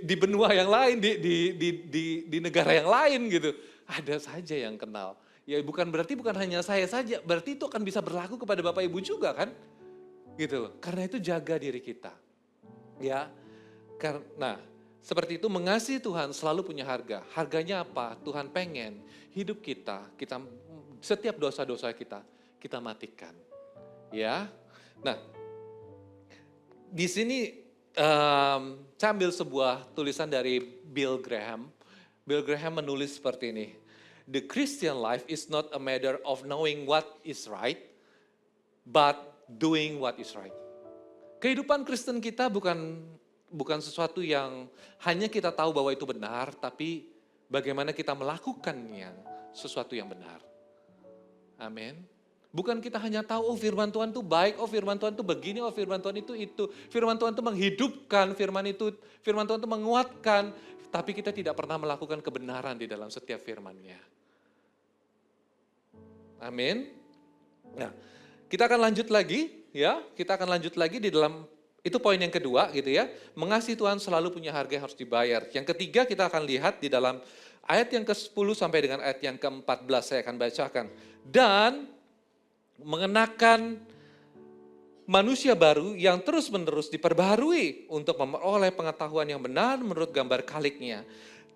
di benua yang lain, di negara yang lain gitu, ada saja yang kenal. Ya bukan hanya saya saja, berarti itu akan bisa berlaku kepada Bapak Ibu juga kan, gitu. Karena itu jaga diri kita. Ya, karena seperti itu mengasihi Tuhan selalu punya harga. Harganya apa? Tuhan pengen hidup kita setiap dosa-dosa kita matikan. Ya, nah di sini saya ambil sebuah tulisan dari Bill Graham. Bill Graham menulis seperti ini. The Christian life is not a matter of knowing what is right, but doing what is right. Kehidupan Kristen kita bukan sesuatu yang hanya kita tahu bahwa itu benar, tapi bagaimana kita melakukannya sesuatu yang benar. Amin. Bukan kita hanya tahu, firman Tuhan itu baik, firman Tuhan itu begini, firman Tuhan itu. Firman Tuhan itu menghidupkan, firman Tuhan itu menguatkan, tapi kita tidak pernah melakukan kebenaran di dalam setiap firman-Nya. Amin. Nah, kita akan lanjut lagi. Ya, kita akan lanjut lagi di dalam, itu poin yang kedua gitu ya. Mengasihi Tuhan selalu punya harga yang harus dibayar. Yang ketiga kita akan lihat di dalam ayat yang ke-10 sampai dengan ayat yang ke-14 saya akan bacakan. Dan mengenakan manusia baru yang terus-menerus diperbaharui untuk memperoleh pengetahuan yang benar menurut gambar kaliknya.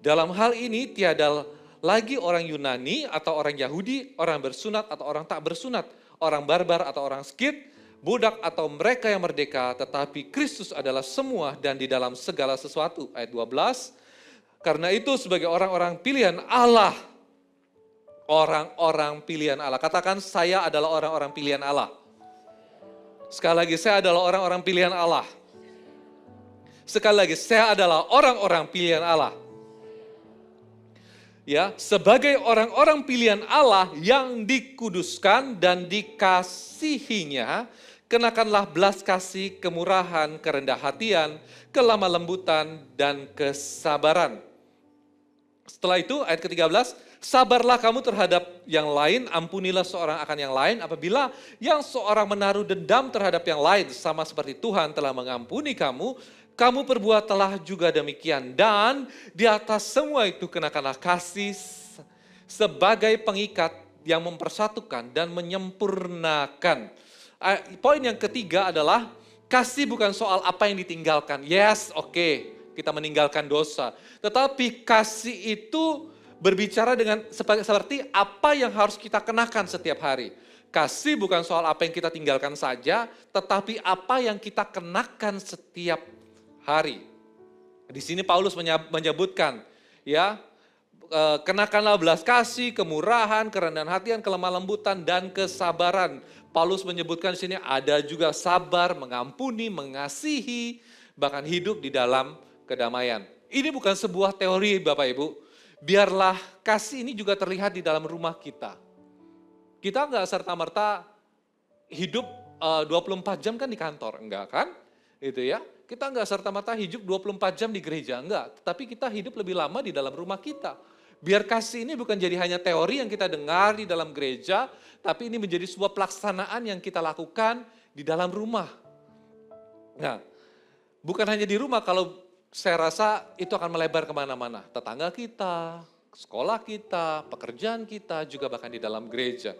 Dalam hal ini tiada lagi orang Yunani atau orang Yahudi, orang bersunat atau orang tak bersunat, orang barbar atau orang Skit, budak atau mereka yang merdeka, tetapi Kristus adalah semua dan di dalam segala sesuatu. Ayat 12, karena itu sebagai orang-orang pilihan Allah, orang-orang pilihan Allah. Katakan, saya adalah orang-orang pilihan Allah. Sekali lagi, saya adalah orang-orang pilihan Allah. Sekali lagi, saya adalah orang-orang pilihan Allah. Ya, sebagai orang-orang pilihan Allah yang dikuduskan dan dikasihinya, kenakanlah belas kasih, kemurahan, kerendah hatian, kelemah lembutan, dan kesabaran. Setelah itu ayat ke-13, sabarlah kamu terhadap yang lain, ampunilah seorang akan yang lain, apabila yang seorang menaruh dendam terhadap yang lain, sama seperti Tuhan telah mengampuni kamu, kamu perbuatlah juga demikian. Dan di atas semua itu kenakanlah kasih sebagai pengikat yang mempersatukan dan menyempurnakan. Poin yang ketiga adalah kasih bukan soal apa yang ditinggalkan. Yes, oke, kita meninggalkan dosa. Tetapi kasih itu berbicara dengan seperti apa yang harus kita kenakan setiap hari. Kasih bukan soal apa yang kita tinggalkan saja, tetapi apa yang kita kenakan setiap hari. Di sini Paulus menyebutkan, ya, kenakanlah belas kasih, kemurahan, kerendahan hatian, kelemah lembutan, dan kesabaran. Paulus menyebutkan di sini ada juga sabar, mengampuni, mengasihi, bahkan hidup di dalam kedamaian. Ini bukan sebuah teori Bapak Ibu. biarlah kasih ini juga terlihat di dalam rumah kita. Kita nggak serta-merta hidup 24 jam kan di kantor, enggak kan? Itu ya. Kita nggak serta-merta hidup 24 jam di gereja, enggak. Tapi kita hidup lebih lama di dalam rumah kita. Biar kasih ini bukan jadi hanya teori yang kita dengar di dalam gereja, tapi ini menjadi sebuah pelaksanaan yang kita lakukan di dalam rumah. Nah, bukan hanya di rumah, kalau saya rasa itu akan melebar kemana-mana. Tetangga kita, sekolah kita, pekerjaan kita, juga bahkan di dalam gereja.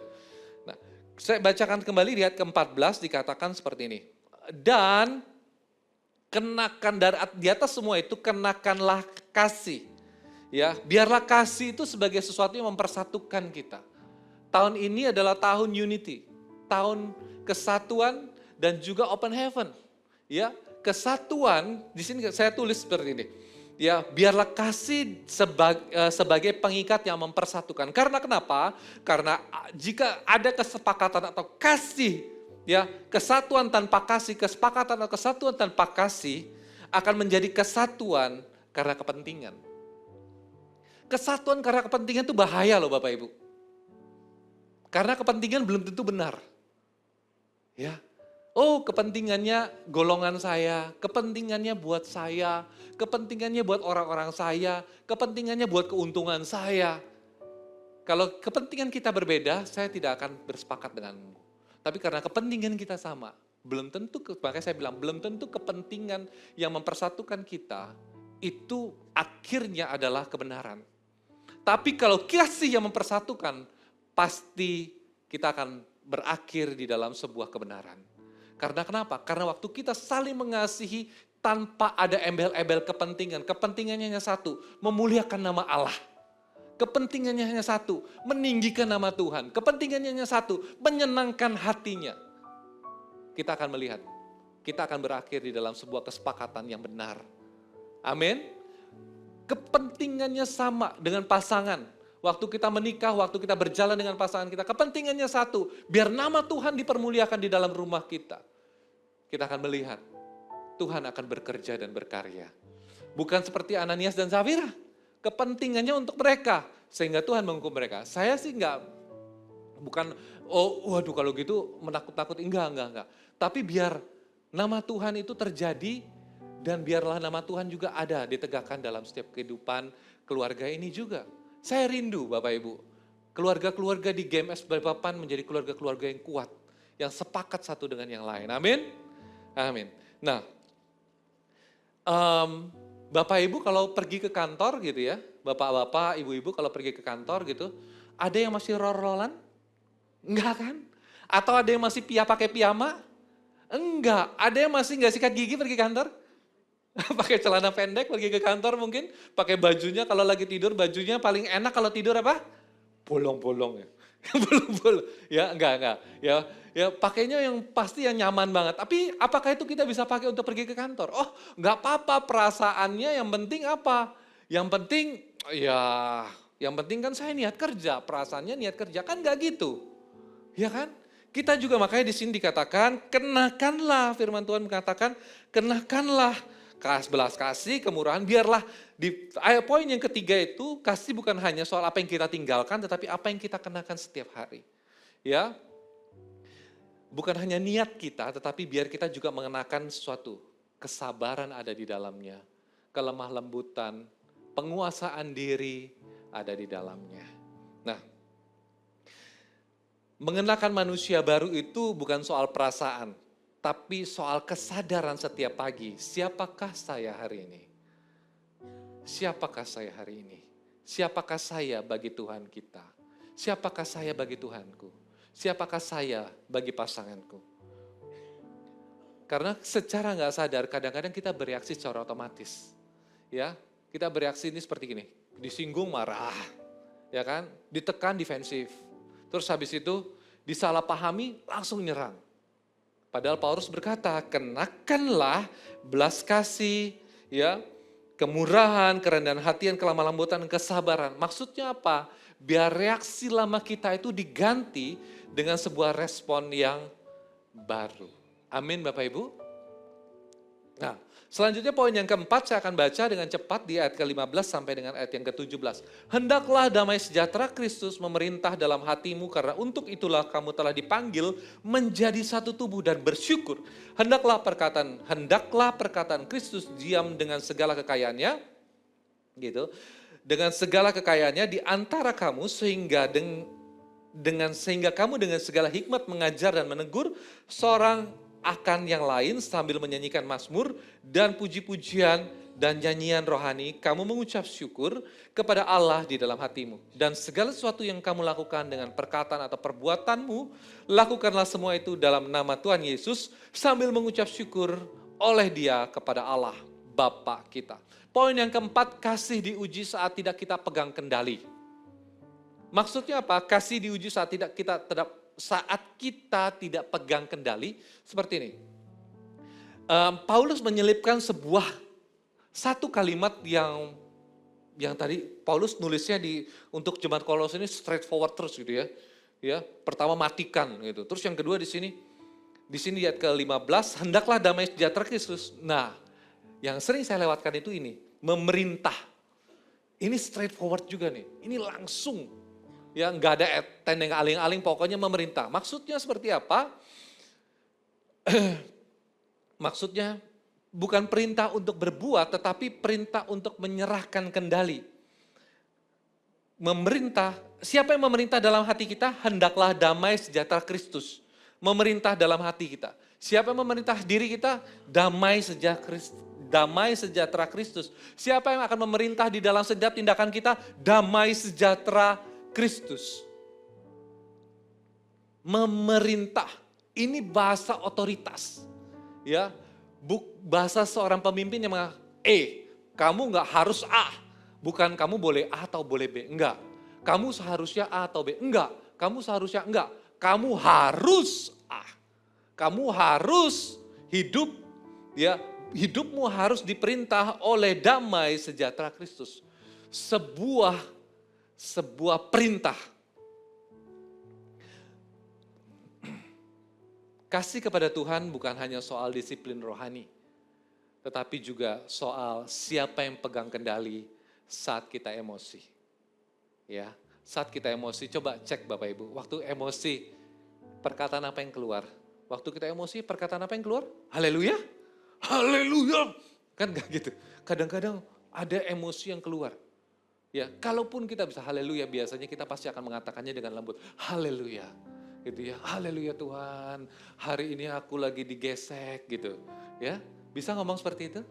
Nah, saya bacakan kembali di ayat ke-14 dikatakan seperti ini. Dan kenakan di atas semua itu kenakanlah kasih. Ya, biarlah kasih itu sebagai sesuatu yang mempersatukan kita. Tahun ini adalah tahun unity, tahun kesatuan dan juga open heaven. Ya, kesatuan di sini saya tulis seperti ini. Ya, biarlah kasih sebagai pengikat yang mempersatukan. Karena kenapa? Karena jika ada kesepakatan atau kasih, ya, kesatuan tanpa kasih, kesepakatan atau kesatuan tanpa kasih akan menjadi kesatuan karena kepentingan. Kesatuan karena kepentingan itu bahaya loh Bapak Ibu. Karena kepentingan belum tentu benar. Ya. Oh, kepentingannya golongan saya, kepentingannya buat saya, kepentingannya buat orang-orang saya, kepentingannya buat keuntungan saya. Kalau kepentingan kita berbeda, saya tidak akan bersepakat denganmu. Tapi karena kepentingan kita sama, belum tentu, makanya saya bilang, belum tentu kepentingan yang mempersatukan kita, itu akhirnya adalah kebenaran. Tapi kalau kasih yang mempersatukan, pasti kita akan berakhir di dalam sebuah kebenaran. Karena kenapa? Karena waktu kita saling mengasihi tanpa ada embel-embel kepentingan. Kepentingannya hanya satu, memuliakan nama Allah. Kepentingannya hanya satu, meninggikan nama Tuhan. Kepentingannya hanya satu, menyenangkan hatinya. Kita akan melihat, kita akan berakhir di dalam sebuah kesepakatan yang benar. Amin. Kepentingannya sama dengan pasangan. Waktu kita menikah, waktu kita berjalan dengan pasangan kita, kepentingannya satu, biar nama Tuhan dipermuliakan di dalam rumah kita. Kita akan melihat, Tuhan akan bekerja dan berkarya. Bukan seperti Ananias dan Safira. Kepentingannya untuk mereka, sehingga Tuhan menghukum mereka. Saya sih bukan, waduh kalau gitu menakut-nakuti, enggak. Tapi biar nama Tuhan itu terjadi, dan biarlah nama Tuhan juga ada, ditegakkan dalam setiap kehidupan keluarga ini juga. Saya rindu Bapak Ibu, keluarga-keluarga di GMS Balikpapan menjadi keluarga-keluarga yang kuat, yang sepakat satu dengan yang lain. Amin? Amin. Nah, Bapak Ibu kalau pergi ke kantor gitu ya, Bapak-bapak, Ibu-ibu kalau pergi ke kantor gitu, ada yang masih rol-rolan? Enggak kan? Atau ada yang masih pakai piyama? Enggak. Ada yang masih enggak sikat gigi pergi kantor? Pakai celana pendek pergi ke kantor mungkin, pakai bajunya kalau lagi tidur, bajunya paling enak kalau tidur apa? Bolong-bolong ya. Bolong-bolong. Ya, enggak. Ya pakainya yang pasti yang nyaman banget. Tapi apakah itu kita bisa pakai untuk pergi ke kantor? Oh, enggak apa-apa, perasaannya yang penting apa? Yang penting kan saya niat kerja, perasaannya niat kerja, kan enggak gitu. Ya kan? Kita juga makanya di sini dikatakan, kenakanlah, firman Tuhan mengatakan, kenakanlah belas kasih, kemurahan, biarlah di poin yang ketiga itu, kasih bukan hanya soal apa yang kita tinggalkan, tetapi apa yang kita kenakan setiap hari. Ya, bukan hanya niat kita, tetapi biar kita juga mengenakan sesuatu, kesabaran ada di dalamnya, kelemah lembutan, penguasaan diri ada di dalamnya. Nah, mengenakan manusia baru itu bukan soal perasaan, tapi soal kesadaran setiap pagi, siapakah saya hari ini? Siapakah saya hari ini? Siapakah saya bagi Tuhan kita? Siapakah saya bagi Tuhanku? Siapakah saya bagi pasanganku? Karena secara nggak sadar kadang-kadang kita bereaksi secara otomatis. Ya, kita bereaksi ini seperti gini, disinggung marah, ya kan? Ditekan defensif. Terus habis itu disalahpahami langsung nyerang. Padahal Paulus berkata, kenakanlah belas kasih, ya, kemurahan, kerendahan hati, kelemah lembutan, kesabaran. Maksudnya apa? Biar reaksi lama kita itu diganti dengan sebuah respon yang baru. Amin Bapak Ibu. Nah, selanjutnya poin yang keempat saya akan baca dengan cepat di ayat ke-15 sampai dengan ayat yang ke-17. Hendaklah damai sejahtera Kristus memerintah dalam hatimu karena untuk itulah kamu telah dipanggil menjadi satu tubuh dan bersyukur. Hendaklah perkataan Kristus diam dengan segala kekayaannya, gitu. Dengan segala kekayaannya di antara kamu sehingga kamu dengan segala hikmat mengajar dan menegur seorang akan yang lain sambil menyanyikan mazmur dan puji-pujian dan nyanyian rohani, kamu mengucap syukur kepada Allah di dalam hatimu. Dan segala sesuatu yang kamu lakukan dengan perkataan atau perbuatanmu, lakukanlah semua itu dalam nama Tuhan Yesus sambil mengucap syukur oleh Dia kepada Allah Bapa kita. Poin yang keempat, kasih diuji saat tidak kita pegang kendali. Maksudnya apa? Kasih diuji saat kita tidak pegang kendali, seperti ini. Paulus menyelipkan satu kalimat yang tadi Paulus nulisnya untuk jemaat Kolose ini straightforward terus gitu ya. Ya, pertama matikan gitu. Terus yang kedua di sini di ayat ke-15, hendaklah damai sejahtera Kristus. Nah, yang sering saya lewatkan itu ini, memerintah. Ini straightforward juga nih. Ini langsung. Ya, nggak ada tendeng aling-aling, pokoknya memerintah. Maksudnya seperti apa? Maksudnya bukan perintah untuk berbuat, tetapi perintah untuk menyerahkan kendali. Memerintah, siapa yang memerintah dalam hati kita? Hendaklah damai sejahtera Kristus. Memerintah dalam hati kita. Siapa yang memerintah diri kita? Damai sejahtera Kristus. Siapa yang akan memerintah di dalam setiap tindakan kita? Damai sejahtera Kristus. Memerintah, ini bahasa otoritas. Ya, bahasa seorang pemimpin yang mengatakan, kamu nggak harus A, bukan kamu boleh A atau boleh B, enggak. Kamu seharusnya A atau B, enggak. Kamu seharusnya enggak. Kamu harus A. Kamu harus hidup, ya, hidupmu harus diperintah oleh damai sejahtera Kristus. Sebuah perintah. Kasih kepada Tuhan bukan hanya soal disiplin rohani, tetapi juga soal siapa yang pegang kendali saat kita emosi. Ya, saat kita emosi, coba cek Bapak Ibu, waktu emosi, perkataan apa yang keluar? Waktu kita emosi, perkataan apa yang keluar? Haleluya, haleluya. Kan gak gitu, kadang-kadang ada emosi yang keluar. Ya, kalaupun kita bisa haleluya, biasanya kita pasti akan mengatakannya dengan lembut. Haleluya, gitu ya. Haleluya Tuhan, hari ini aku lagi digesek gitu. Ya, bisa ngomong seperti itu?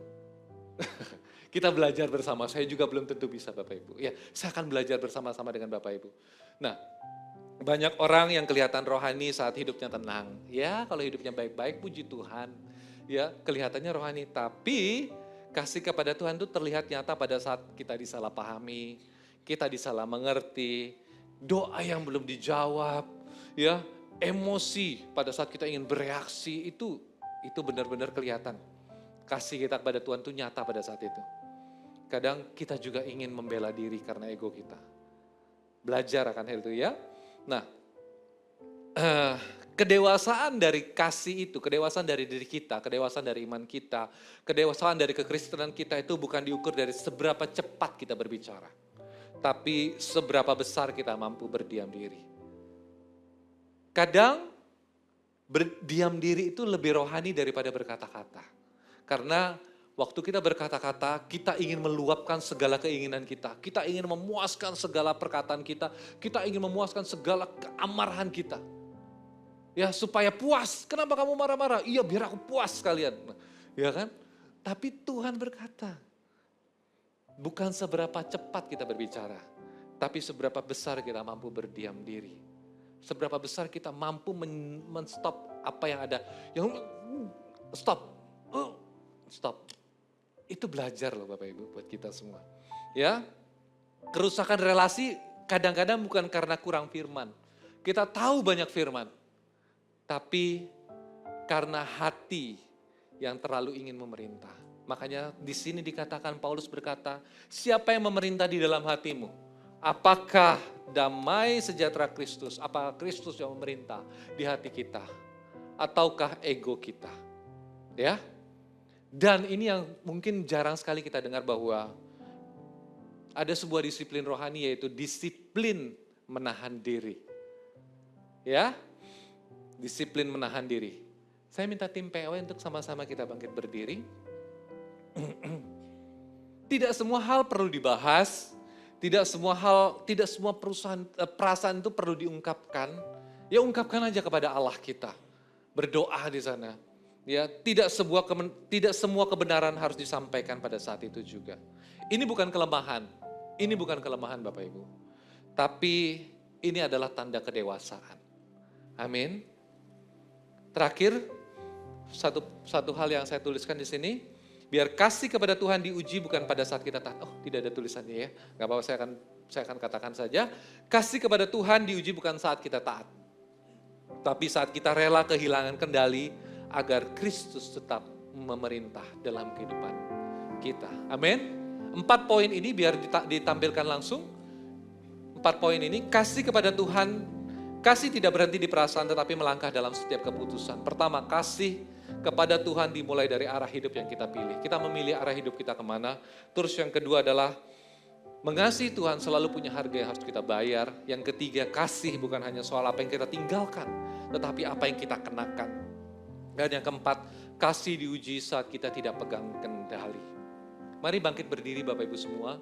Kita belajar bersama, saya juga belum tentu bisa Bapak Ibu. Ya, saya akan belajar bersama-sama dengan Bapak Ibu. Nah, banyak orang yang kelihatan rohani saat hidupnya tenang. Ya, kalau hidupnya baik-baik, puji Tuhan. Ya, kelihatannya rohani, tapi kasih kepada Tuhan itu terlihat nyata pada saat kita disalahpahami, kita disalah mengerti, doa yang belum dijawab, ya, emosi pada saat kita ingin bereaksi itu benar-benar kelihatan. Kasih kita kepada Tuhan itu nyata pada saat itu. Kadang kita juga ingin membela diri karena ego kita. Belajar akan hal itu ya. Nah, kedewasaan dari kasih itu, kedewasaan dari diri kita, kedewasaan dari iman kita, kedewasaan dari kekristenan kita itu bukan diukur dari seberapa cepat kita berbicara, tapi seberapa besar kita mampu berdiam diri. Kadang berdiam diri itu lebih rohani daripada berkata-kata. Karena waktu kita berkata-kata, kita ingin meluapkan segala keinginan kita. Kita ingin memuaskan segala perkataan kita. Kita ingin memuaskan segala keamarahan kita. Ya, supaya puas. Kenapa kamu marah-marah? Iya, biar aku puas sekalian. Ya kan? Tapi Tuhan berkata, bukan seberapa cepat kita berbicara, tapi seberapa besar kita mampu berdiam diri. Seberapa besar kita mampu men-stop apa yang ada. Yang stop. Itu belajar loh Bapak Ibu buat kita semua. Ya, kerusakan relasi kadang-kadang bukan karena kurang firman. Kita tahu banyak firman, tapi karena hati yang terlalu ingin memerintah. Makanya di sini dikatakan Paulus berkata, siapa yang memerintah di dalam hatimu? Apakah damai sejahtera Kristus? Apakah Kristus yang memerintah di hati kita? Ataukah ego kita? Ya. Dan ini yang mungkin jarang sekali kita dengar bahwa ada sebuah disiplin rohani yaitu disiplin menahan diri. Ya, disiplin menahan diri. Saya minta tim PW untuk sama-sama kita bangkit berdiri. Tidak semua hal perlu dibahas, tidak semua perasaan itu perlu diungkapkan. Ya ungkapkan aja kepada Allah kita. Berdoa di sana. Ya, tidak semua kebenaran harus disampaikan pada saat itu juga. Ini bukan kelemahan. Ini bukan kelemahan Bapak Ibu. Tapi ini adalah tanda kedewasaan. Amin. Terakhir, satu hal yang saya tuliskan di sini, biar kasih kepada Tuhan diuji bukan pada saat kita taat. Oh, tidak ada tulisannya ya. Gak apa-apa, saya akan katakan saja. Kasih kepada Tuhan diuji bukan saat kita taat. Tapi saat kita rela kehilangan kendali agar Kristus tetap memerintah dalam kehidupan kita. Amin. 4 poin ini biar ditampilkan langsung. 4 poin ini, kasih kepada Tuhan, kasih tidak berhenti di perasaan tetapi melangkah dalam setiap keputusan. Pertama, kasih kepada Tuhan dimulai dari arah hidup yang kita pilih. Kita memilih arah hidup kita kemana. Terus yang kedua adalah mengasihi Tuhan selalu punya harga yang harus kita bayar. Yang ketiga, kasih bukan hanya soal apa yang kita tinggalkan, tetapi apa yang kita kenakan. Dan yang keempat, kasih diuji saat kita tidak pegang kendali. Mari bangkit berdiri Bapak Ibu semua.